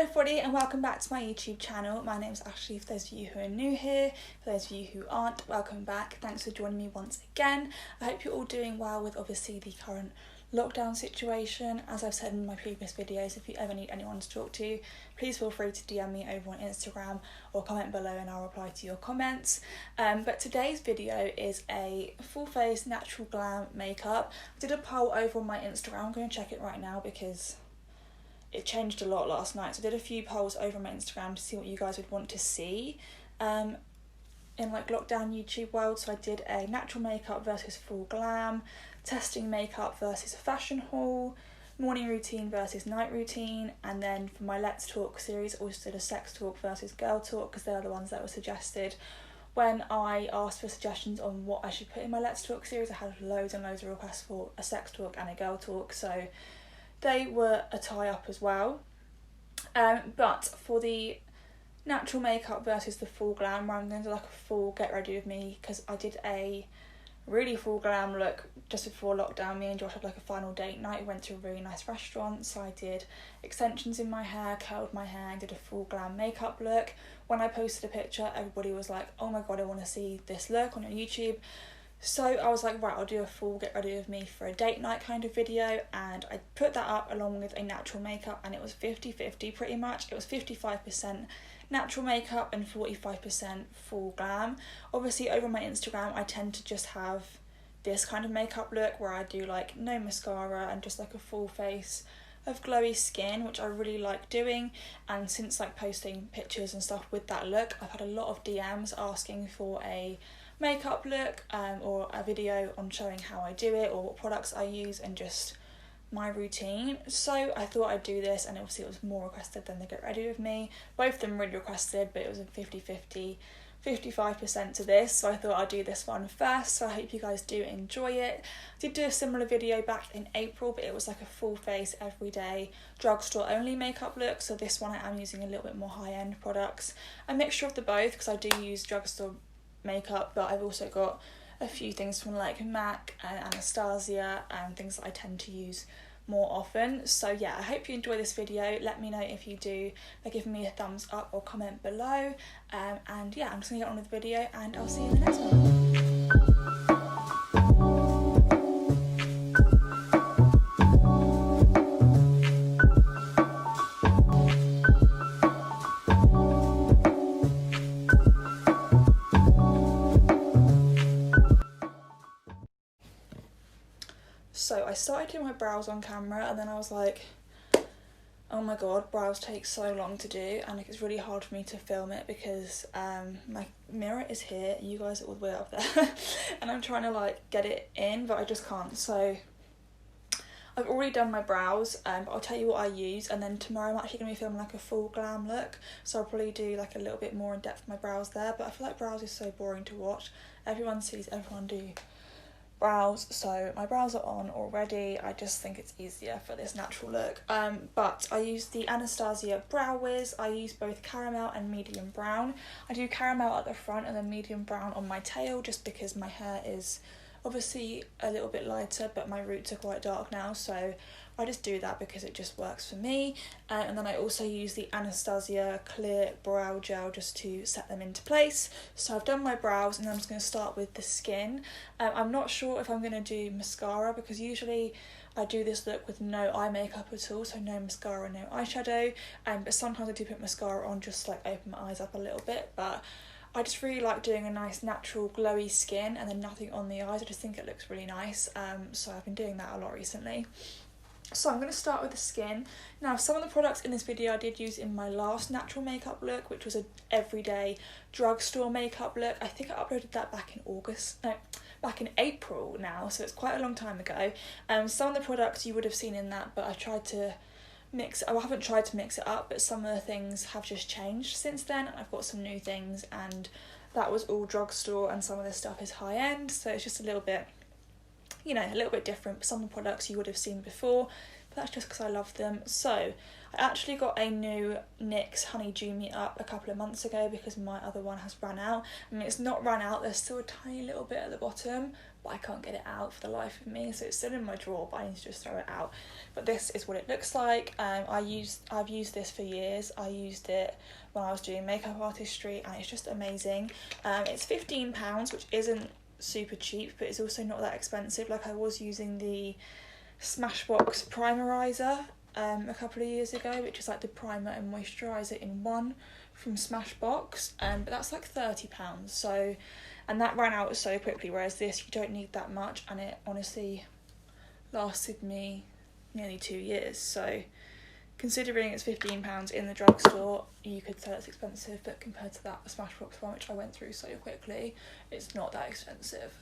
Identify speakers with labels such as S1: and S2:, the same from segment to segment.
S1: Hello everybody and welcome back to my YouTube channel. My name is Ashleigh for those of you who are new here. For those of you who aren't, welcome back. Thanks for joining me once again. I hope you're all doing well with obviously the current lockdown situation. As I've said in my previous videos, if you ever need anyone to talk to, please feel free to DM me over on Instagram or comment below and I'll reply to your comments. But today's video is a full face natural glam makeup. I did a poll over on my Instagram. I'm going to check it right now because it changed a lot last night. So I did a few polls over on my Instagram to see what you guys would want to see in like lockdown YouTube world. So I did a natural makeup versus full glam, testing makeup versus a fashion haul, morning routine versus night routine, and then for my Let's Talk series I also did a sex talk versus girl talk because they're the ones that were suggested when I asked for suggestions on what I should put in my Let's Talk series. I had loads and loads of requests for a sex talk and a girl talk, so they were a tie-up as well. But for the natural makeup versus the full glam, where I'm going to do like a full get ready with me, because I did a really full glam look just before lockdown. Me and Josh had like a final date night. We went to a really nice restaurant, so I did extensions in my hair, curled my hair and did a full glam makeup look. When I posted a picture, everybody was like, oh my god, I want to see this look on your YouTube. So I was like, right, I'll do a full get ready with me for a date night kind of video, and I put that up along with a natural makeup, and it was 50-50 pretty much. It was 55% natural makeup and 45% full glam. Obviously over my Instagram I tend to just have this kind of makeup look where I do like no mascara and just like a full face of glowy skin, which I really like doing. And since like posting pictures and stuff with that look, I've had a lot of DMs asking for a makeup look or a video on showing how I do it or what products I use and just my routine. So I thought I'd do this, and obviously it was more requested than the get ready with me. Both of them really requested, but it was a 50-50, 55% to this, so I thought I'd do this one first. So I hope you guys do enjoy it. I did do a similar video back in April, but it was like a full face everyday drugstore only makeup look. So this one I am using a little bit more high-end products, a mixture of the both, because I do use drugstore makeup, but I've also got a few things from like MAC and Anastasia and things that I tend to use more often. So yeah, I hope you enjoy this video. Let me know if you do by giving me a thumbs up or comment below, and yeah, I'm just gonna get on with the video and I'll see you in the next one. So I started doing my brows on camera, and then I was like, oh my god, brows take so long to do, and like, it's really hard for me to film it because my mirror is here, you guys are all the way up there and I'm trying to like get it in, but I just can't. So I've already done my brows, but I'll tell you what I use, and then tomorrow I'm actually going to be filming like a full glam look, so I'll probably do like a little bit more in depth of my brows there. But I feel like brows is so boring to watch. Everyone sees everyone do brows, so my brows are on already. I just think it's easier for this natural look. But I use the Anastasia Brow Wiz. I use both caramel and medium brown. I do caramel at the front and then medium brown on my tail, just because my hair is obviously a little bit lighter, but my roots are quite dark now, so I just do that because it just works for me. And then I also use the Anastasia clear brow gel just to set them into place. So I've done my brows, and I'm just going to start with the skin. I'm not sure if I'm going to do mascara, because usually I do this look with no eye makeup at all, so no mascara, no eyeshadow, but sometimes I do put mascara on just to like open my eyes up a little bit. But I just really like doing a nice natural glowy skin and then nothing on the eyes. I just think it looks really nice, so I've been doing that a lot recently. So I'm going to start with the skin. Now, some of the products in this video I did use in my last natural makeup look, which was an everyday drugstore makeup look. I think I uploaded that back in April now, so it's quite a long time ago. Some of the products you would have seen in that, but I tried to mix, I haven't tried to mix it up, but some of the things have just changed since then, and I've got some new things, and that was all drugstore, and some of this stuff is high end, so it's just a little bit, you know, a little bit different. But some of the products you would have seen before, but that's just because I love them. So I actually got a new NYX Honey Dew Me Up a couple of months ago because my other one has run out. I mean, it's not run out, there's still a tiny little bit at the bottom, but I can't get it out for the life of me, so it's still in my drawer, but I need to just throw it out. But this is what it looks like. I've used this for years. I used it when I was doing makeup artistry, and it's just amazing. It's £15, which isn't super cheap, but it's also not that expensive. Like, I was using the Smashbox primerizer a couple of years ago, which is like the primer and moisturiser in one from Smashbox, but that's like £30, so, and that ran out so quickly, whereas this, you don't need that much, and it honestly lasted me nearly 2 years. So considering it's £15 in the drugstore, you could say it's expensive, but compared to that Smashbox one, which I went through so quickly, it's not that expensive.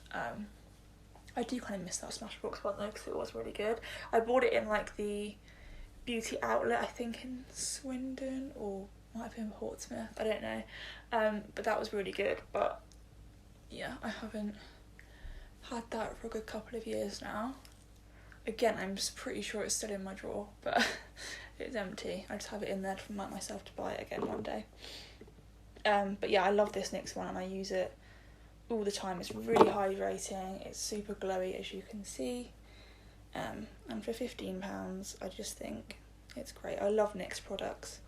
S1: I do kind of miss that Smashbox one though, because it was really good. I bought it in like the beauty outlet, I think in Swindon, or might have been Portsmouth, I don't know, but that was really good. But yeah, I haven't had that for a good couple of years now. Again, I'm just pretty sure it's still in my drawer, but it's empty. I just have it in there to remind myself to buy it again one day. But yeah, I love this NYX one, and I use it all the time. It's really hydrating, it's super glowy, as you can see, and for £15 I just think it's great. I love NYX products,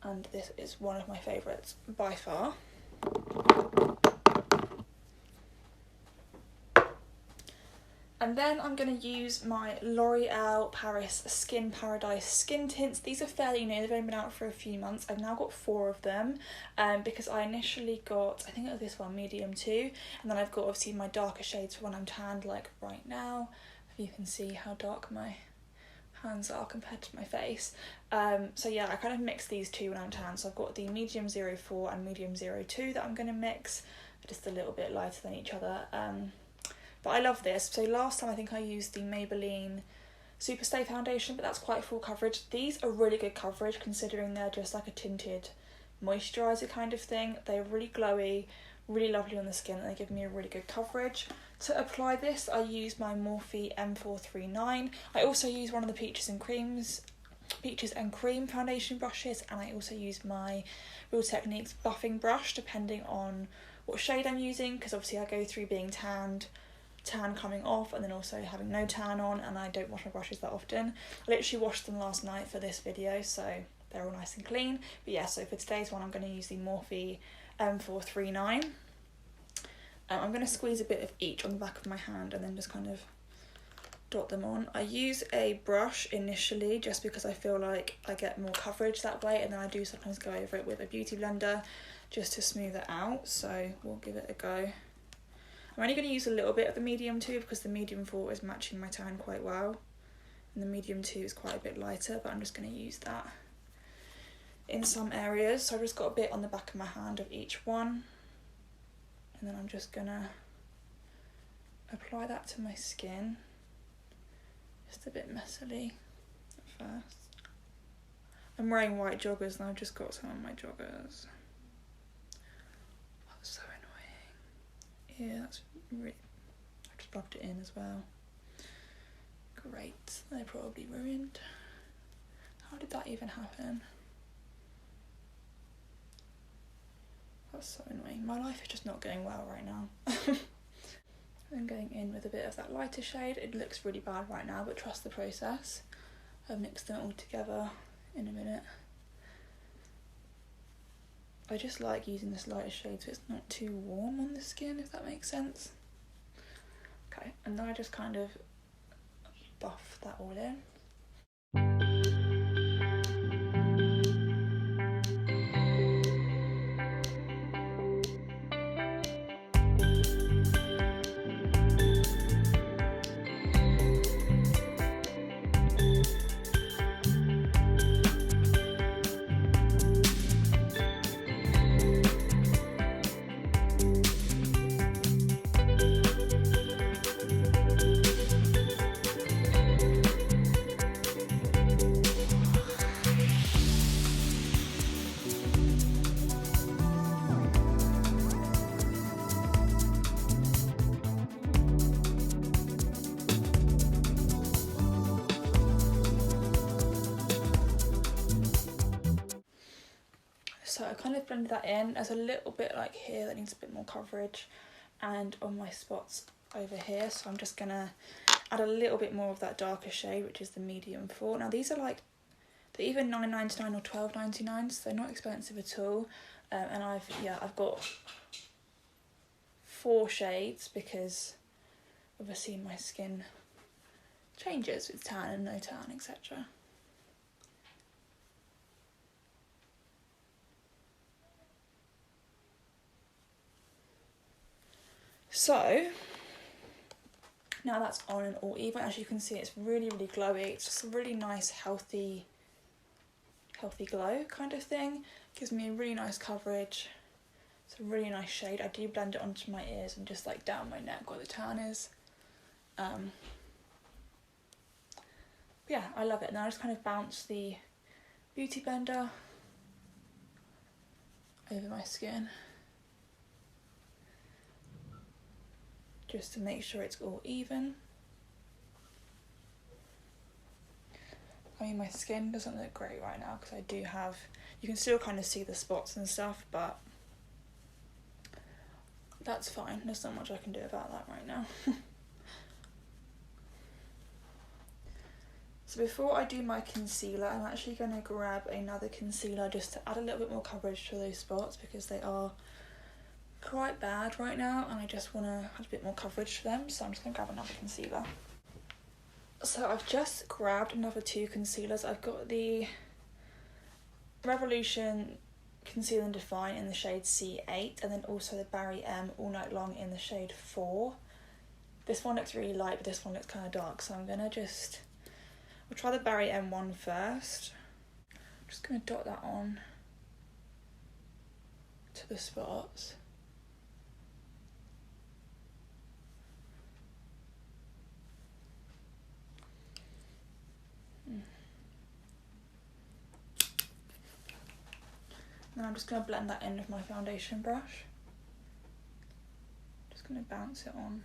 S1: and this is one of my favourites by far. And then I'm going to use my L'Oreal Paris Skin Paradise skin tints. These are fairly new, they've only been out for a few months. I've now got 4 of them, because I initially got, I think it was this one, medium 2, and then I've got obviously my darker shades for when I'm tanned, like right now. If you can see how dark my hands are compared to my face. So yeah, I kind of mix these two when I'm tan. So I've got the medium 04 and medium 02 that I'm going to mix, just a little bit lighter than each other. But I love this. So last time I think I used the Maybelline Superstay foundation, but that's quite full coverage. These are really good coverage considering they're just like a tinted moisturiser kind of thing. They're really glowy, really lovely on the skin, and they give me a really good coverage. To apply this, I use my Morphe M439. I also use one of the Peaches and Cream foundation brushes, and I also use my Real Techniques buffing brush depending on what shade I'm using, because obviously I go through being tanned, tan coming off, and then also having no tan on, and I don't wash my brushes that often. I literally washed them last night for this video, so they're all nice and clean. But yeah, so for today's one I'm going to use the Morphe M439. I'm going to squeeze a bit of each on the back of my hand and then just kind of dot them on. I use a brush initially just because I feel like I get more coverage that way, and then I do sometimes go over it with a beauty blender just to smooth it out, so we'll give it a go. I'm only going to use a little bit of the medium 2 because the medium 4 is matching my tan quite well, and the medium 2 is quite a bit lighter, but I'm just going to use that in some areas. So I've just got a bit on the back of my hand of each one, and then I'm just going to apply that to my skin, just a bit messily at first. I'm wearing white joggers and I've just got some on my joggers. That's so annoying. Yeah, that's really, I just rubbed it in as well. Great, they're probably ruined. How did that even happen? That's so annoying. My life is just not going well right now. I'm going in with a bit of that lighter shade. It looks really bad right now, but trust the process. I'll mix them all together in a minute. I just like using this lighter shade so it's not too warm on the skin, if that makes sense. Okay, and then I just kind of buff that all in. So I kind of blended that in. There's a little bit like here that needs a bit more coverage, and on my spots over here, so I'm just gonna add a little bit more of that darker shade, which is the medium 4. Now these are like, they're either $9.99 or $12.99, so they're not expensive at all. And I've got 4 shades because obviously my skin changes with tan and no tan, etc. So now that's on and all even, as you can see, it's really, really glowy. It's just a really nice, healthy glow kind of thing. Gives me a really nice coverage. It's a really nice shade. I do blend it onto my ears and just like down my neck where the tan is. Yeah, I love it. Now I just kind of bounce the beauty blender over my skin, just to make sure it's all even. I mean, my skin doesn't look great right now because I do have, you can still kind of see the spots and stuff, but that's fine. There's not much I can do about that right now. So before I do my concealer, I'm actually going to grab another concealer just to add a little bit more coverage to those spots because they are quite bad right now and I just want to add a bit more coverage to them. So I'm just going to grab another concealer. So I've just grabbed another 2 concealers. I've got the Revolution Conceal and Define in the shade C8 and then also the Barry M All Night Long in the shade 4. This one looks really light but this one looks kind of dark, so I'm going to we'll try the Barry M one first. I'm just going to dot that on to the spots. And I'm just going to blend that in with my foundation brush. Just going to bounce it on.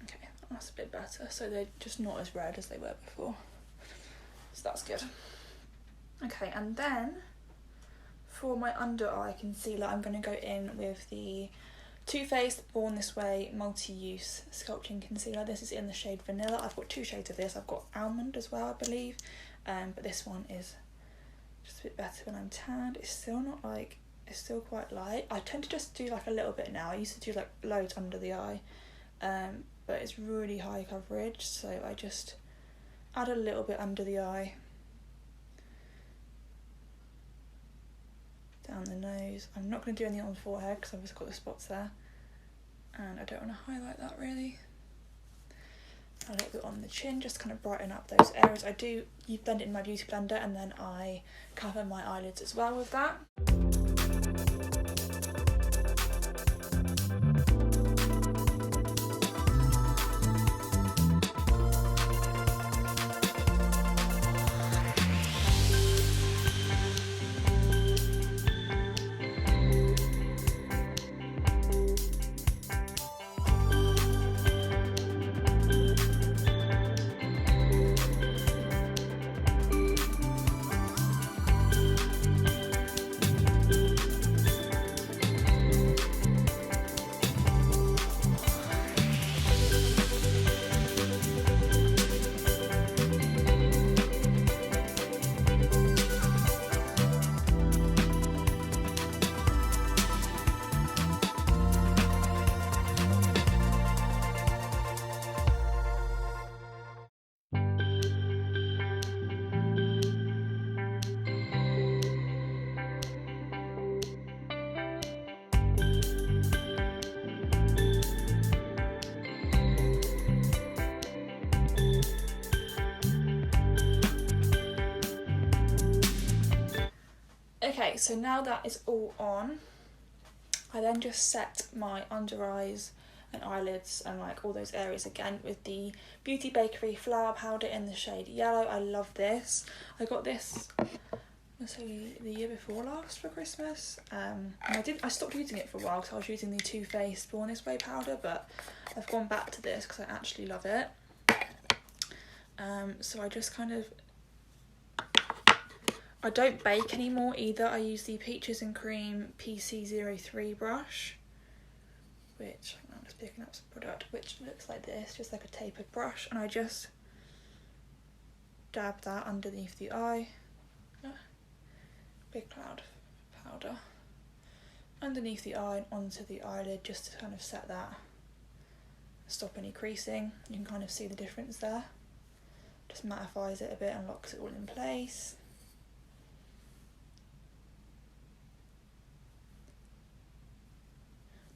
S1: Okay, that's a bit better. So they're just not as red as they were before. So that's good. Okay, and then for my under eye concealer, I'm going to go in with the Too Faced Born This Way Multi-Use Sculpting Concealer. This is in the shade Vanilla. I've got 2 shades of this. I've got Almond as well, I believe. But this one is just a bit better when I'm tanned. It's still not like, it's still quite light. I tend to just do like a little bit now. I used to do like loads under the eye. But it's really high coverage, so I just add a little bit under the eye. Down the nose. I'm not going to do anything on the forehead because I've just got the spots there. And I don't want to highlight that really. A little bit on the chin, just to kind of brighten up those areas. I do blend it in my beauty blender and then I cover my eyelids as well with that. Okay, so now that is all on, I then just set my under eyes and eyelids and like all those areas again with the Beauty Bakery Flower Powder in the shade Yellow. I love this. I got this say the year before last for Christmas. I stopped using it for a while because I was using the Too Faced Born This Way powder, but I've gone back to this because I actually love it. So I just kind of, I don't bake anymore either. I use the Peaches and Cream PC03 brush, which, I'm just picking up some product, which looks like this, just like a tapered brush, and I just dab that underneath the eye. Big cloud of powder underneath the eye and onto the eyelid, just to kind of set that, stop any creasing. You can kind of see the difference there. Just mattifies it a bit and locks it all in place.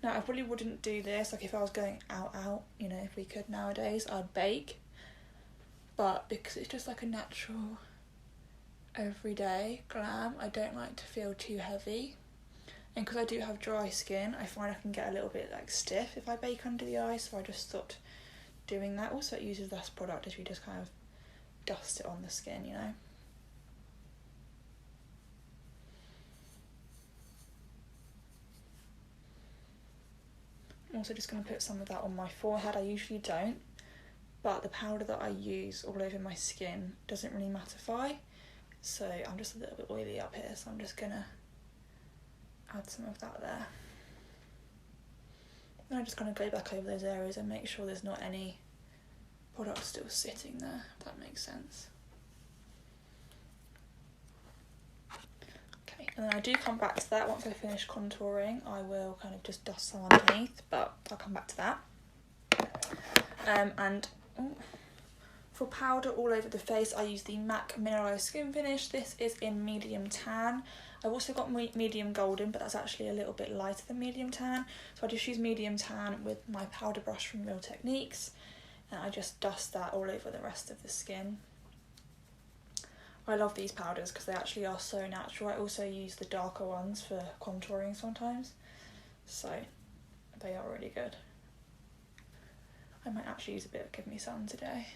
S1: Now I probably wouldn't do this, like if I was going out, you know, if we could nowadays, I'd bake. But because it's just like a natural, everyday glam, I don't like to feel too heavy. And because I do have dry skin, I find I can get a little bit like stiff if I bake under the eye, so I just stopped doing that. Also it uses less product if you just kind of dust it on the skin, you know. I'm also just going to put some of that on my forehead. I usually don't, but the powder that I use all over my skin doesn't really mattify, so I'm just a little bit oily up here, so I'm just going to add some of that there. And I'm just going to go back over those areas and make sure there's not any product still sitting there, if that makes sense. And then I do come back to that once I finish contouring. I will kind of just dust some underneath, but I'll come back to that. For powder all over the face, I use the MAC Mineralized Skin Finish. This is in medium tan. I've also got medium golden, but that's actually a little bit lighter than medium tan. So I just use medium tan with my powder brush from Real Techniques, and I just dust that all over the rest of the skin. I love these powders because they actually are so natural. I also use the darker ones for contouring sometimes, so they are really good. I might actually use a bit of Give Me Sun today.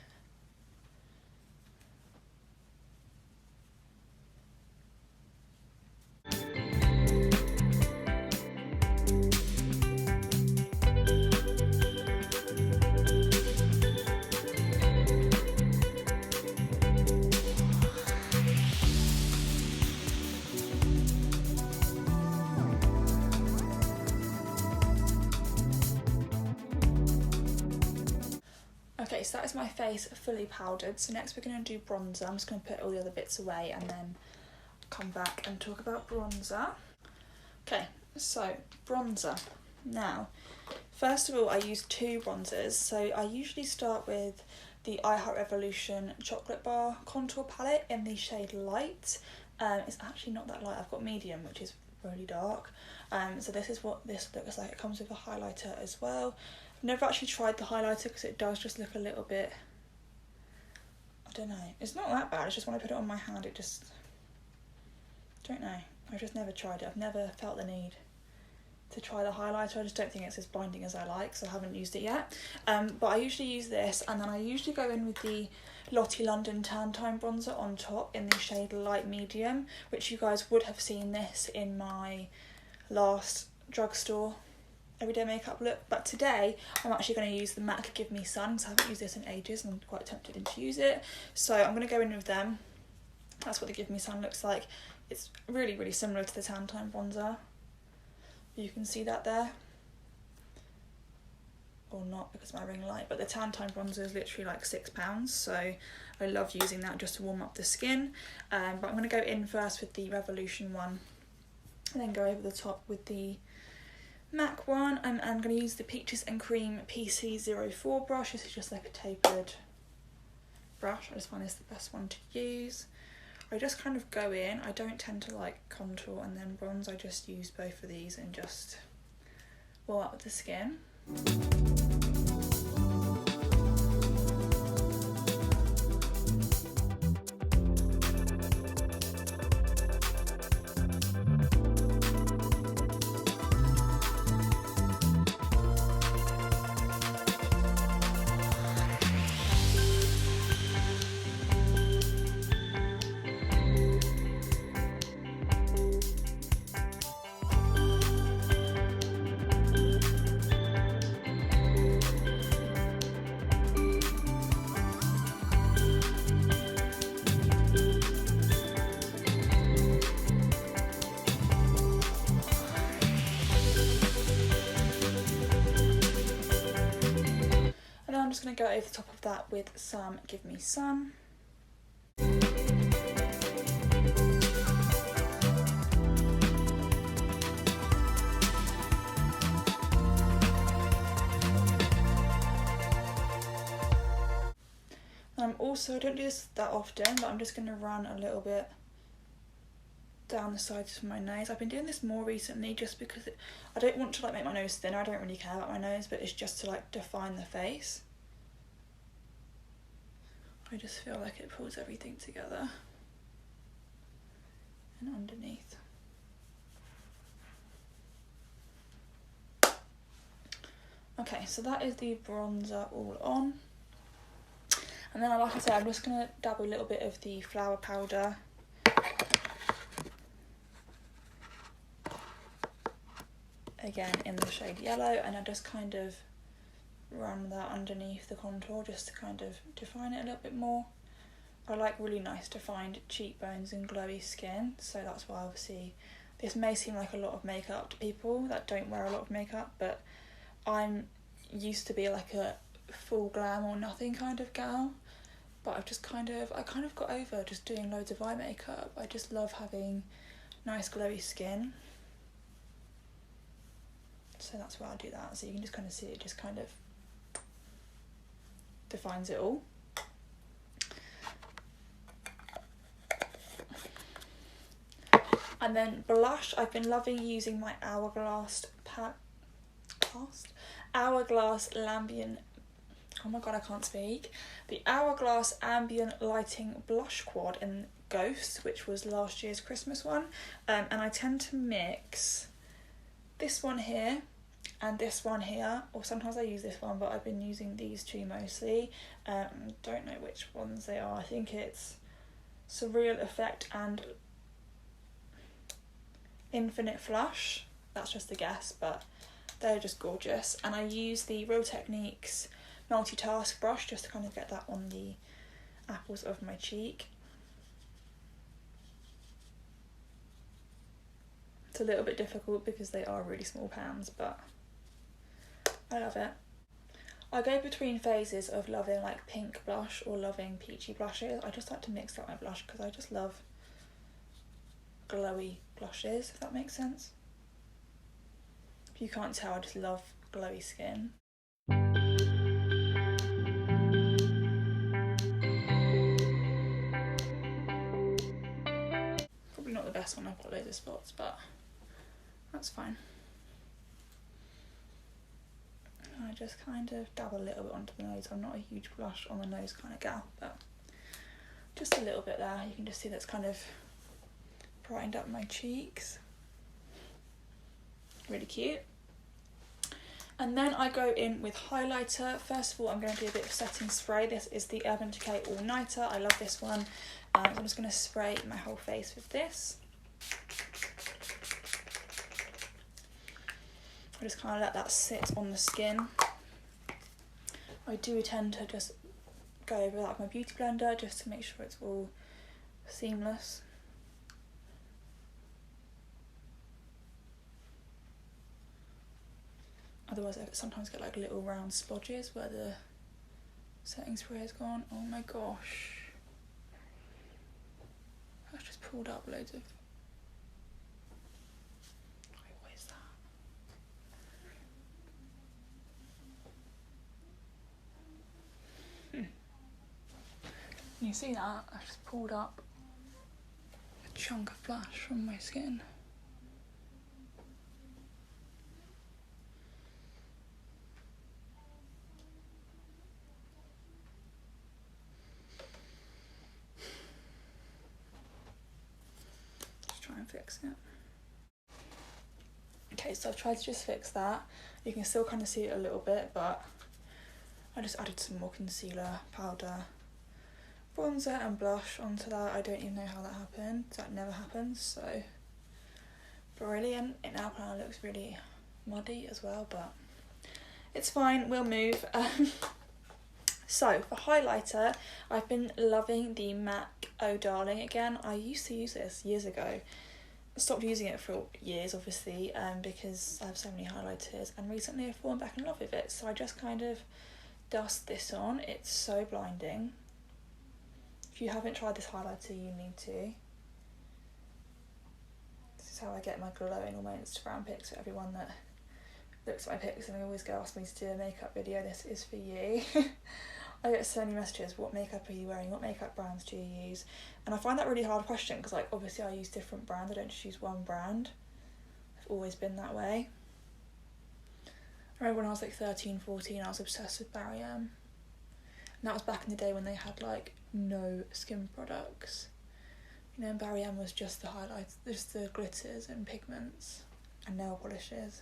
S1: Okay, so that is my face fully powdered. So next we're going to do bronzer. I'm just going to put all the other bits away and then come back and talk about bronzer. Okay, so bronzer. Now, first of all, I use two bronzers. So I usually start with the I Heart Revolution Chocolate Bar Contour Palette in the shade Light. It's actually not that light. I've got medium, which is really dark. So this is what this looks like. It comes with a highlighter as well. Never actually tried the highlighter because it does just look a little bit, I don't know, it's not that bad, it's just when I put it on my hand it just, don't know, I've just never tried it. I've never felt the need to try the highlighter. I just don't think it's as blinding as I like, so I haven't used it yet. But I usually use this, and then I usually go in with the Lottie London Tan Time Bronzer on top in the shade Light Medium, which you guys would have seen this in my last drugstore everyday makeup look. But today I'm actually going to use the MAC Give Me Sun, because I haven't used this in ages and I'm quite tempted to use it. So I'm going to go in with them. That's what the Give Me Sun looks like. It's really, really similar to the Tan Time bronzer. You can see that there. Or not, because my ring light. But the Tan Time bronzer is literally like £6, so I love using that just to warm up the skin. But I'm going to go in first with the Revolution one, and then go over the top with the MAC one. I'm going to use the Peaches and Cream PC04 brush. This is just like a tapered brush. I just find this the best one to use. I just kind of go in. I don't tend to like contour and then bronze. I just use both of these and just warm up the skin. just going to go over the top of that with some Give Me Some. Also, I don't do this that often, but I'm just going to run a little bit down the sides of my nose. I've been doing this more recently just because I don't want to like make my nose thinner. I don't really care about my nose, but it's just to like define the face. I just feel like it pulls everything together. And underneath. Okay, so that is the bronzer all on. And then, like I said, I'm just going to dab a little bit of the flower powder. Again, in the shade Yellow, and I just kind of run that underneath the contour just to kind of define it a little bit more. I like really nice defined cheekbones and glowy skin, so that's why obviously this may seem like a lot of makeup to people that don't wear a lot of makeup, but I'm used to be like a full glam or nothing kind of gal, but I kind of got over just doing loads of eye makeup. I just love having nice glowy skin, so that's why I do that. So you can just kind of see it just kind of defines it all. And then blush, I've been loving using my Hourglass Ambient, oh my god, I can't speak. The Hourglass Ambient Lighting Blush Quad in Ghost, which was last year's Christmas one. And I tend to mix this one here and this one here, or sometimes I use this one, but I've been using these two mostly. Don't know which ones they are. I think it's Surreal Effect and Infinite Flush. That's just a guess, but they're just gorgeous. And I use the Real Techniques multitask brush just to kind of get that on the apples of my cheek. It's a little bit difficult because they are really small pans, but I love it. I go between phases of loving like pink blush or loving peachy blushes. I just like to mix up my blush because I just love glowy blushes, if that makes sense. If you can't tell, I just love glowy skin. Probably not the best one, I've got loads of spots, but that's fine. I just kind of dab a little bit onto the nose. I'm not a huge blush on the nose kind of gal, but just a little bit there. You can just see that's kind of brightened up my cheeks. Really cute. And then I go in with highlighter. First of all, I'm going to do a bit of setting spray. This is the Urban Decay All Nighter. I love this one. I'm just going to spray my whole face with this. I just kind of let that sit on the skin. I do tend to just go over that with my beauty blender just to make sure it's all seamless. Otherwise I sometimes get like little round splodges where the setting spray has gone. Oh my gosh. I've just pulled up loads of... Wait, what is that? You see that? I've just pulled up a chunk of blush from my skin. Fix it. Okay, so I've tried to just fix that. You can still kind of see it a little bit, but I just added some more concealer, powder, bronzer and blush onto that. I don't even know how that happened. That never happens, so brilliant. It now kind of looks really muddy as well, but it's fine, we'll move. So for highlighter, I've been loving the MAC Oh Darling again. I used to use this years ago. Stopped using it for years, obviously, because I have so many highlighters, and recently I've fallen back in love with it. So I just kind of dust this on. It's so blinding. If you haven't tried this highlighter, you need to. This is how I get my glowing on my Instagram pics for everyone that looks at my pics and they always go ask me to do a makeup video. This is for you. I get so many messages, what makeup are you wearing, what makeup brands do you use? And I find that a really hard question because like obviously I use different brands, I don't just use one brand. I've always been that way. I remember when I was like 13, 14, I was obsessed with Barry M. And that was back in the day when they had like no skin products. You know, and Barry M was just the highlights, just the glitters and pigments and nail polishes.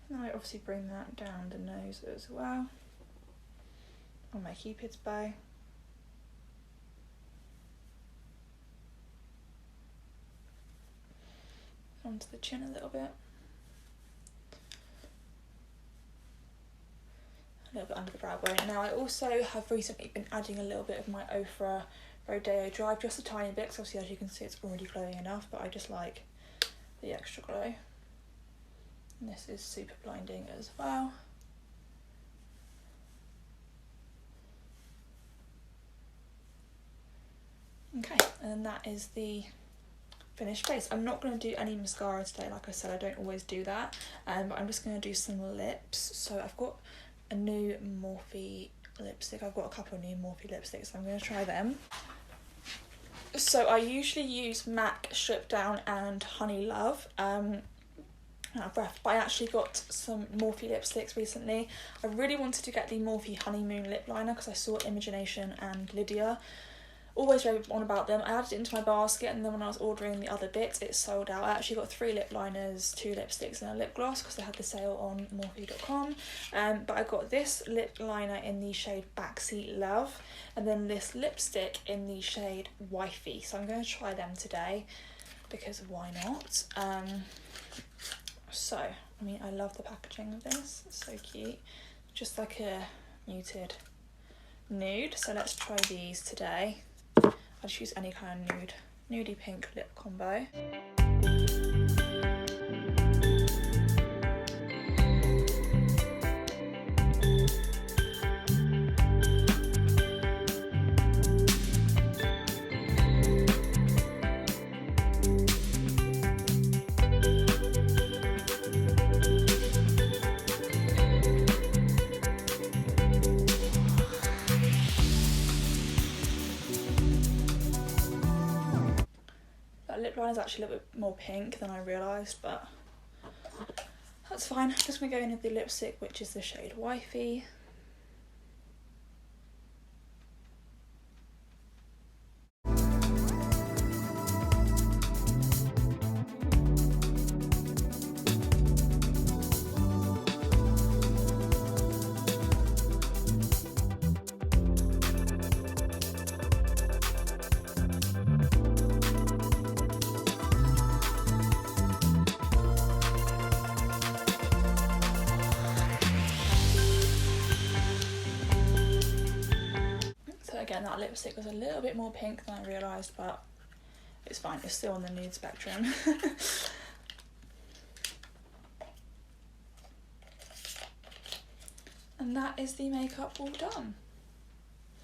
S1: And I obviously bring that down the nose as well, on my Cupid's bow. Onto the chin a little bit. A little bit under the brow bone. Now I also have recently been adding a little bit of my Ofra Rodeo Drive, just a tiny bit, because obviously as you can see it's already glowing enough, but I just like the extra glow. And this is super blinding as well. Okay, and then that is the finished face. I'm not going to do any mascara today, like I said, I don't always do that, but I'm just going to do some lips. So I've got a new Morphe lipstick, I've got a couple of new Morphe lipsticks, so I'm going to try them. So I usually use MAC Strip Down and Honey Love. Out of breath, but I actually got some Morphe lipsticks recently. I really wanted to get the Morphe Honeymoon lip liner because I saw Imagination and Lydia always rave on about them. I added it into my basket, and then when I was ordering the other bits it sold out. I actually got 3 lip liners, 2 lipsticks and a lip gloss because they had the sale on morphe.com. But I got this lip liner in the shade Backseat Love and then this lipstick in the shade Wifey, so I'm going to try them today because why not. So, I mean, I love the packaging of this, it's so cute. Just like a muted nude, so let's try these today. I'll just use any kind of nude, nudie pink lip combo. Lip liner is actually a little bit more pink than I realised, but that's fine. I'm just going to go in with the lipstick, which is the shade Wifey. Again, that lipstick was a little bit more pink than I realised, but it's fine, it's still on the nude spectrum. And that is the makeup all done.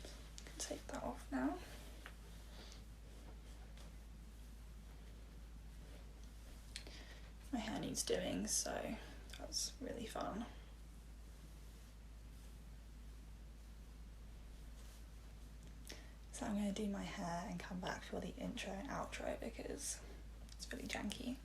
S1: I can take that off now. My hair needs doing, so that's really fun. So I'm going to do my hair and come back for the intro and outro because it's really janky.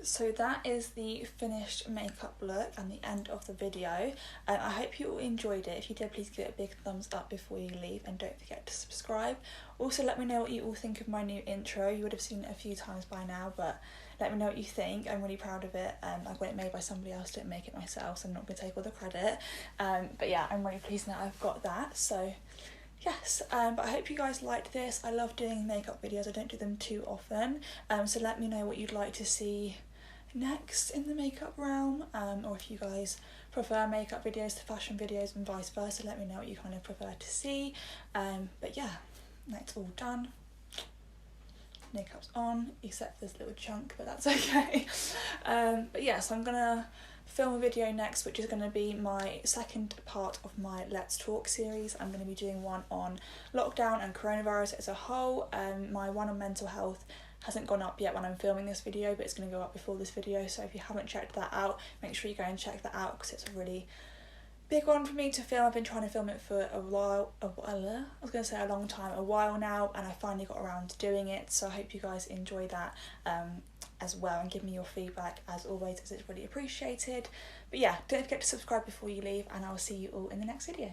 S1: So that is the finished makeup look and the end of the video. I hope you all enjoyed it. If you did, please give it a big thumbs up before you leave and don't forget to subscribe. Also, let me know what you all think of my new intro. You would have seen it a few times by now, but let me know what you think. I'm really proud of it. I got it made by somebody else, didn't make it myself, so I'm not going to take all the credit. But yeah, I'm really pleased now I've got that. So yes, but I hope you guys liked this. I love doing makeup videos. I don't do them too often. So let me know what you'd like to see next in the makeup realm, or if you guys prefer makeup videos to fashion videos and vice versa. Let me know what you kind of prefer to see. But yeah, that's all done. Makeup's on, except for this little chunk, but that's okay. But yeah, so I'm gonna film a video next, which is going to be my second part of my Let's Talk series. I'm going to be doing one on lockdown and coronavirus as a whole. My one on mental health hasn't gone up yet when I'm filming this video, but it's going to go up before this video, so if you haven't checked that out, make sure you go and check that out, because it's a really big one for me to film. I've been trying to film it for a while, I was going to say a long time, a while now, and I finally got around to doing it, so I hope you guys enjoy that as well, and give me your feedback as always, because it's really appreciated. But yeah, don't forget to subscribe before you leave, and I'll see you all in the next video.